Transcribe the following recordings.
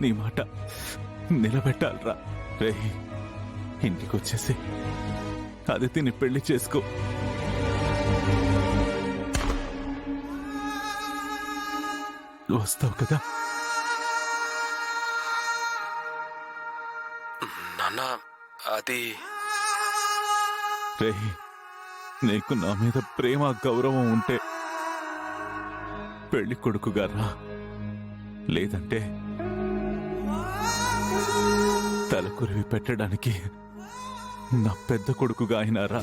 నీ మాట నిలబెట్టాలరా. రే, ఇంటికొచ్చేసి అదితిని పెళ్లి చేసుకో. వస్తావు కదా? నాన్న, అది రే, నీకు నా మీద ప్రేమ గౌరవం ఉంటే పెళ్లి కొడుకుగా రా. లేదంటే తలకురివి పెట్టడానికి నా పెద్ద కొడుకుగా అయినారా.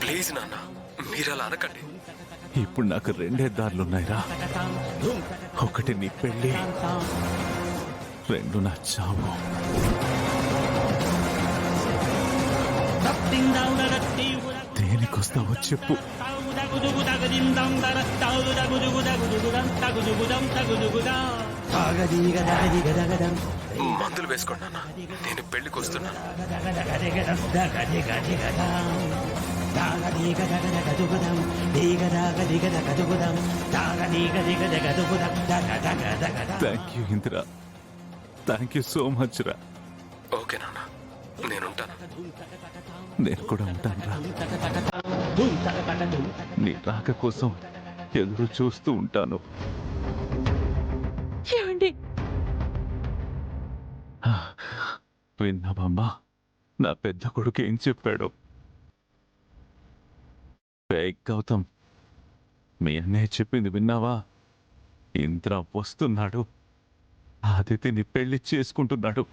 ప్లీజ్ నాన్న, మీరు అలా అనకండి. ఇప్పుడు నాకు రెండే దారులున్నాయిరా. ఒకటి నీ పెళ్లి, రెండు నా చావు. దేనికొస్తావో చెప్పు. మందులు వేసుకోండి నాన్న, నేను పెళ్లికి వస్తున్నాను. Thank you Indira, thank you so much రా. ఓకే నాన్న, నేనుంటాను. నేను కూడా ఉంటానురా. నీ రాక కోసం ఎదురు చూస్తూ ఉంటాను. విన్నావమ్మా నా పెద్ద కొడుకు ఏం చెప్పాడు? గౌతమ్, మీ అన్నయ్య చెప్పింది విన్నావా? ఇంద్ర వస్తున్నాడు, ఆదితిని పెళ్లి చేసుకుంటున్నాడు.